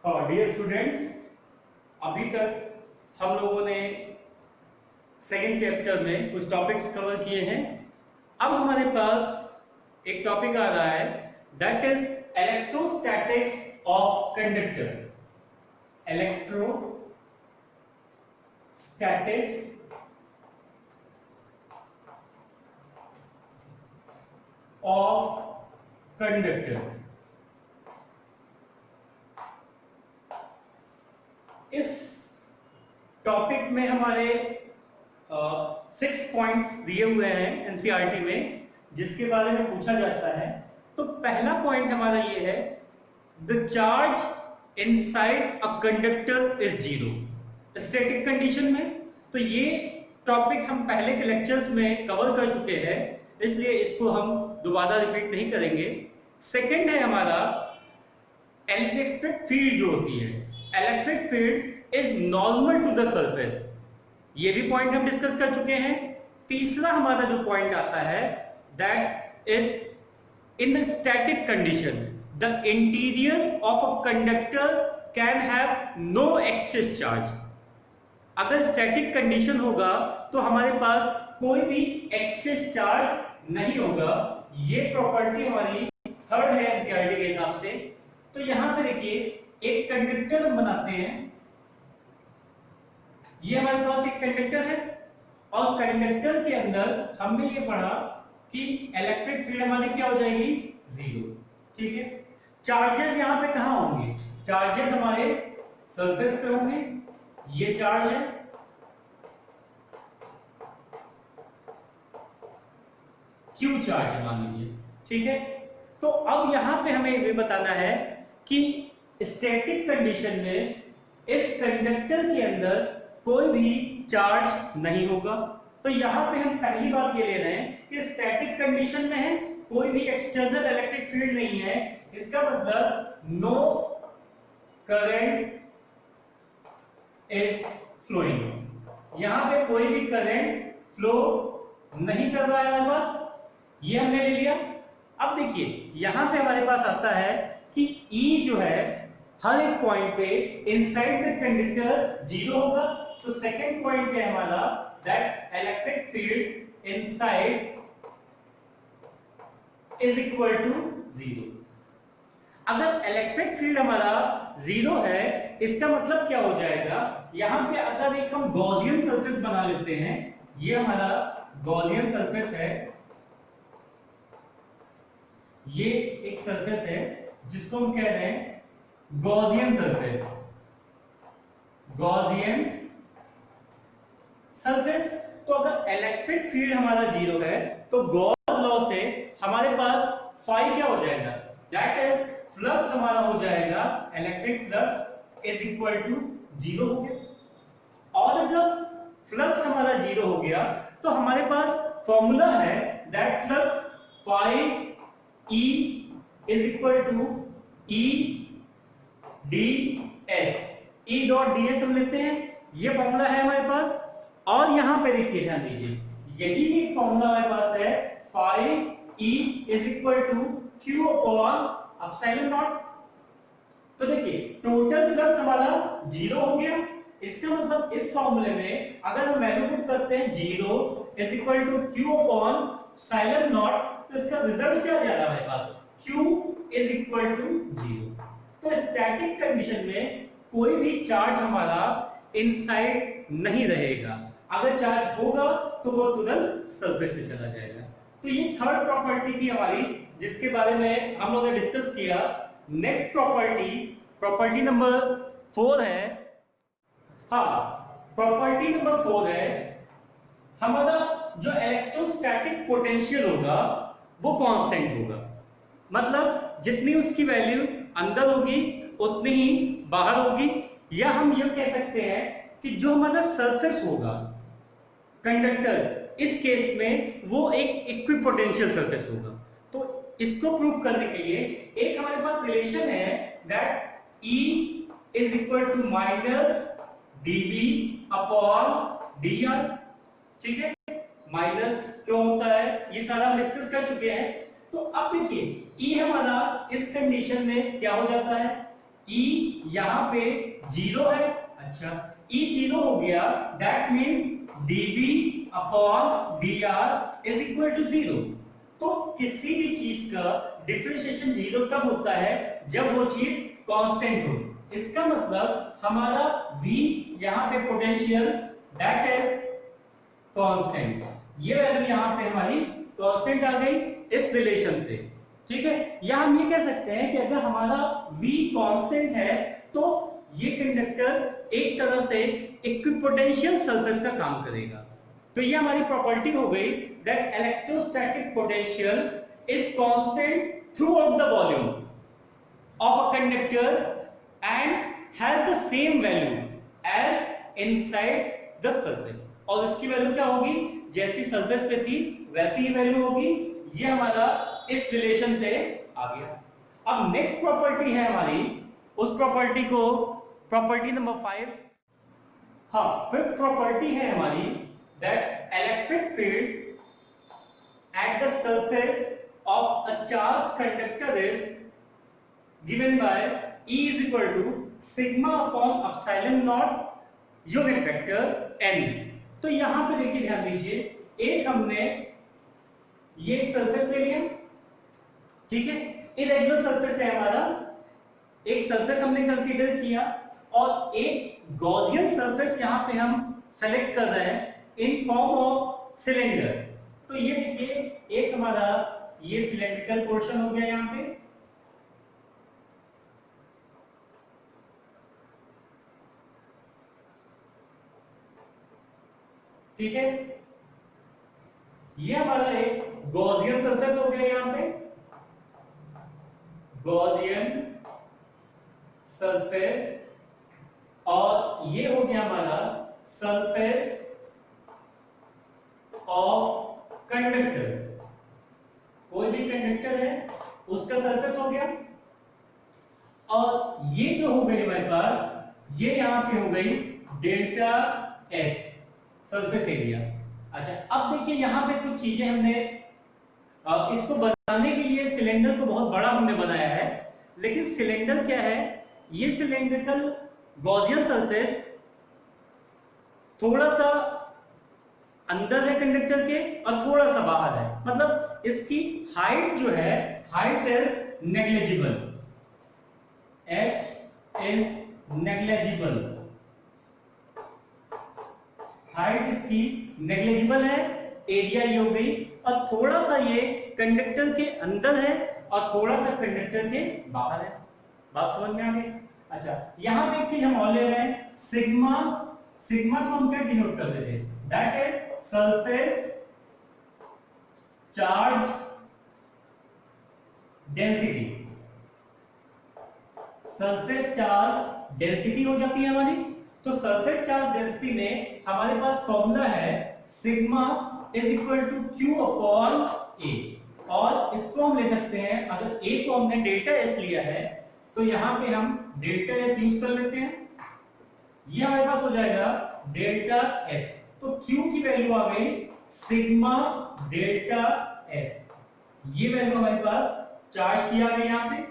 Dear students, अभी तक हम लोगों ने सेकेंड चैप्टर में कुछ टॉपिक्स कवर किए हैं। अब हमारे पास एक टॉपिक आ रहा है, that is electrostatics of conductor. Electrostatics of conductor. इस टॉपिक में हमारे 6 पॉइंट्स दिए हुए हैं एनसीईआरटी में, जिसके बारे में पूछा जाता है। तो पहला पॉइंट हमारा ये है, the charge inside a conductor is zero static condition में। तो ये टॉपिक हम पहले के लेक्चर्स में कवर कर चुके हैं, इसलिए इसको हम दोबारा रिपीट नहीं करेंगे। सेकंड है हमारा इलेक्ट्रिक फील्ड जो होती है, electric field is normal to the surface. ये भी पॉइंट हम डिस्कस कर चुके हैं। तीसरा हमारा जो पॉइंट आता है, that is in the static condition the interior of a conductor can have no excess charge. अगर स्टैटिक कंडीशन होगा तो हमारे पास कोई भी एक्सेस चार्ज नहीं होगा। ये प्रॉपर्टी हमारी थर्ड है एनसीईआरटी के हिसाब से। तो यहां पे देखिए, एक कंडक्टर हम बनाते हैं। ये हमारे पास एक कंडक्टर है और कंडक्टर के अंदर हमने ये पढ़ा कि इलेक्ट्रिक फील्ड हमारी क्या हो जाएगी, जीरो। ठीक है। चार्जेस यहां पे कहां होंगे, चार्जेस हमारे सरफेस पे होंगे। ये चार्ज है, क्यू चार्ज है मान लीजिए। ठीक है। तो अब यहां पे हमें ये बताना है कि स्टैटिक कंडीशन में इस कंडक्टर के अंदर कोई भी चार्ज नहीं होगा। तो यहां पे हम पहली बात ये ले रहे हैं कि स्टैटिक कंडीशन में है, कोई भी एक्सटर्नल इलेक्ट्रिक फील्ड नहीं है। इसका मतलब नो करंट इज फ्लोइंग। यहां पे कोई भी करंट फ्लो नहीं कर रहा है हमारे पास, ये हमने ले लिया। अब देखिए, यहां पे हमारे पास आता है कि E जो है हर एक पॉइंट पे इनसाइड द कंडक्टर जीरो होगा। तो सेकंड पॉइंट है हमारा, that electric field inside is equal to zero. अगर इलेक्ट्रिक फील्ड हमारा जीरो है, इसका मतलब क्या हो जाएगा, यहां पे अगर एक हम गॉसियन सरफेस बना लेते हैं, ये हमारा गॉसियन सरफेस है। ये एक सरफेस है जिसको हम कह रहे हैं गॉसियन सरफेस। Gaussian surface. तो अगर इलेक्ट्रिक फील्ड हमारा जीरो है, तो गॉस लॉ से हमारे पास फाई क्या हो जाएगा, दैट इज फ्लक्स हमारा हो जाएगा, electric flux is equal to zero हो गया। और अगर फ्लक्स हमारा जीरो हो गया तो हमारे पास फॉर्मूला है, that flux phi E is equal to E ds। E dot ds हम लेते हैं, ये फॉर्मूला है हमारे पास। और यहां पे देखिए, ध्यान दीजिए, यही एक फॉर्मूला हमारे पास है, phi E is equal to Q upon epsilon naught. तो देखिए, टोटल फ्लक्स हमारा जीरो हो गया। इसका मतलब इस फॉर्मूले में अगर हम वैल्यू पुट करते हैं, zero is equal to Q upon epsilon naught, तो इसका रिजल्ट क्या आ जाएगा हमारे पास, Q is equal to zero. तो स्टैटिक कंडीशन में कोई भी चार्ज हमारा इनसाइड नहीं रहेगा। अगर चार्ज होगा तो वो तुरंत सरफेस पे चला जाएगा। तो ये थर्ड प्रॉपर्टी थी हमारी, जिसके बारे में हम लोगों ने डिस्कस किया। नेक्स्ट प्रॉपर्टी नंबर 4 है। हाँ, प्रॉपर्टी नंबर 4 है, हमारा जो इलेक्ट्रोस्टैटिक पोटेंशियल होगा वो कांस्टेंट होगा। मतलब जितनी उसकी वैल्यू अंदर होगी उतनी ही बाहर होगी। या हम ये कह सकते हैं कि जो हमारा सरफेस होगा कंडक्टर, इस केस में वो एक इक्विपोटेंशियल सरफेस होगा। तो इसको प्रूव करने के लिए एक हमारे पास रिलेशन है, that E is equal to minus dB upon dr। ठीक है, माइनस क्यों होता है ये सारा हम डिस्कस कर चुके हैं। तो अब देखिए, E हमारा इस कंडीशन में क्या हो जाता है, E यहाँ पे 0 है। अच्छा, E 0 हो गया, that means dV upon dr is equal to 0। तो किसी भी चीज का डिफरेंशिएशन 0 तब होता है जब वो चीज कांस्टेंट हो। इसका मतलब हमारा V यहाँ पे पोटेंशियल दैट इज कांस्टेंट, ये वैल्यू यहाँ पे हमारी कांस्टेंट आ गई इस रिलेशन से। ठीक है, या हम ये कह सकते हैं कि अगर हमारा V कांस्टेंट है तो ये कंडक्टर एक तरह से इक्विपोटेंशियल सरफेस का काम करेगा। तो ये हमारी प्रॉपर्टी हो गई that electrostatic potential is constant throughout the volume of a conductor and has the same value as inside the surface. और इसकी वैल्यू क्या होगी, जैसी सरफेस पे थी वैसी ही वैल्यू होगी। ये हमारा इस रिलेशन से आ गया। अब नेक्स्ट प्रॉपर्टी है हमारी, उस प्रॉपर्टी को प्रॉपर्टी नंबर 5, हाँ, फिफ्थ प्रॉपर्टी है हमारी that electric field at the surface of a charge conductor is given by E is equal to sigma upon epsilon naught unit vector n। तो यहां पे देखिए, ध्यान दीजिए, एक हमने ये एक सरफेस ले लिया, ठीक है, इरेगुलर सरफेस है हमारा, एक सरफेस हमने कंसीडर किया और एक गॉसियन सरफेस यहां पे हम सेलेक्ट कर रहे हैं इन फॉर्म ऑफ सिलेंडर। तो ये देखिए, एक हमारा ये सिलेंड्रिकल पोर्शन हो गया यहां पे, ठीक है, ये हमारा एक गॉसियन सरफेस हो गया यहां पे, गॉसियन सरफेस, और ये हो गया हमारा सरफेस ऑफ कंडक्टर। कोई भी कंडक्टर है उसका सरफेस हो गया, और ये जो हो गई हमारे पास, ये यहां पे हो गई डेल्टा एस सरफेस एरिया। अच्छा, अब देखिए यहां पे कुछ चीजें हमने इसको बनाने के लिए सिलेंडर को बहुत बड़ा हमने बनाया है, लेकिन सिलेंडर क्या है, ये सिलेंड्रिकल गॉसियन सरफेस थोड़ा सा अंदर है कंडक्टर के और थोड़ा सा बाहर है, मतलब इसकी हाइट जो है, height is negligible, h is negligible, height इसकी नेग्लिजिबल है, एरिया ये हो गई, और थोड़ा सा ये कंडक्टर के अंदर है और थोड़ा सा कंडक्टर के बाहर है। बात समझ में आ गई? अच्छा, यहां पे एक चीज हम और ले रहे हैं, सिग्मा, सिग्मा को हम क्या डिनोट कर देते हैं, that is surface charge density. Surface charge density हो जाती है हमारी। तो सरफेस चार्ज डेंसिटी में हमारे पास फॉर्मूला है sigma is equal to Q upon A, और इसको हम ले सकते हैं, अगर ए को हमने डेल्टा एस लिया है तो यहां पे हम डेल्टा एस यूज कर लेते हैं, ये हमारे पास हो जाएगा डेल्टा एस। तो क्यू की वैल्यू आ गई सिग्मा डेल्टा एस, ये वैल्यू हमारे पास चार्ज किया गया यहां पे।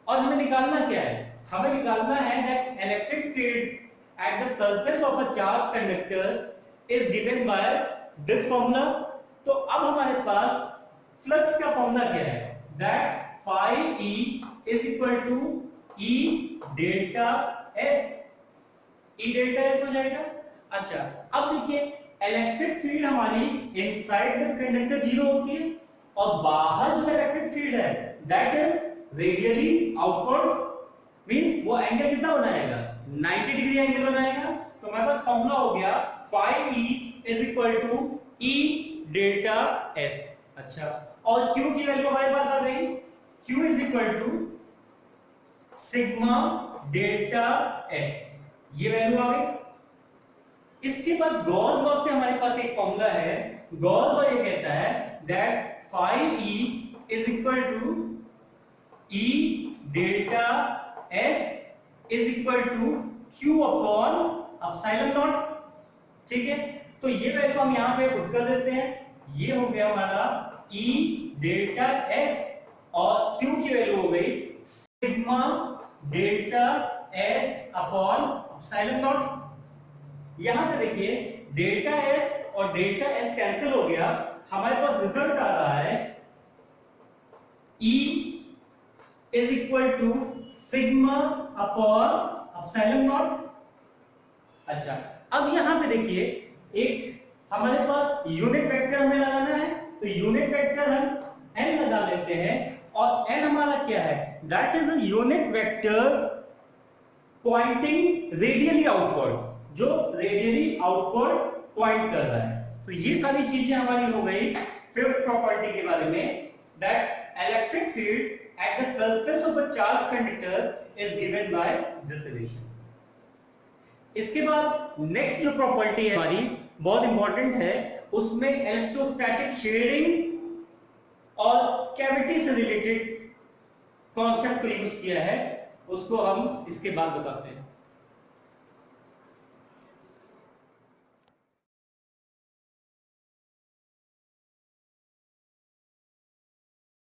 और हमें निकालना क्या है, हमें निकालना है that electric field at the surface of a charge conductor is given by this formula. तो अब हमारे पास फ्लक्स का फॉर्मूला क्या है, that phi e is equal to E delta S, E delta S हो जाएगा। अच्छा, अब देखिए इलेक्ट्रिक फील्ड हमारी इनसाइड द कंडक्टर 0 होती है, और बाहर जो इलेक्ट्रिक फील्ड है that is radially outward, means वो एंगल कितना बनाएगा, 90 डिग्री एंगल बनाएगा। तो हमारे पास फॉर्मूला हो गया phi e is equal to E delta S। अच्छा, और Q की वैल्यू हमारे पास आ गई, Q is equal to sigma delta S, ये वैल्यू आ गई। इसके बाद गॉस लॉ से हमारे पास एक फॉर्मूला है, गॉस लॉ ये कहता है that phi e is equal to E delta S is equal to Q upon epsilon not. ठीक है, तो ये वैल्यू हम यहां पे पुट कर देते हैं, ये हो गया हमारा E डेल्टा S, और Q की वैल्यू हो गई sigma delta S upon epsilon naught. यहां से देखिए डेल्टा एस और डेल्टा एस कैंसिल हो गया, हमारे पास रिजल्ट आ रहा है E is equal to sigma upon epsilon naught. अच्छा, अब यहां पे देखिए एक हमारे पास यूनिट वेक्टर हमें लगाना है, तो यूनिट वेक्टर हम n लगा लेते हैं, और n हमारा क्या है, that is a unit vector pointing radially outward, जो रेडियली आउटवर्ड पॉइंट कर रहा है। तो ये सारी चीजें हमारी हो गई फिफ्थ प्रॉपर्टी के बारे में, that electric field at the surface of a charge conductor is given by this relation. इसके बाद नेक्स्ट जो प्रॉपर्टी है हमारी बहुत इंपॉर्टेंट है, उसमें इलेक्ट्रोस्टैटिक शेडिंग और कैविटी से रिलेटेड कॉन्सेप्ट को यूज किया है, उसको हम इसके बाद बताते हैं।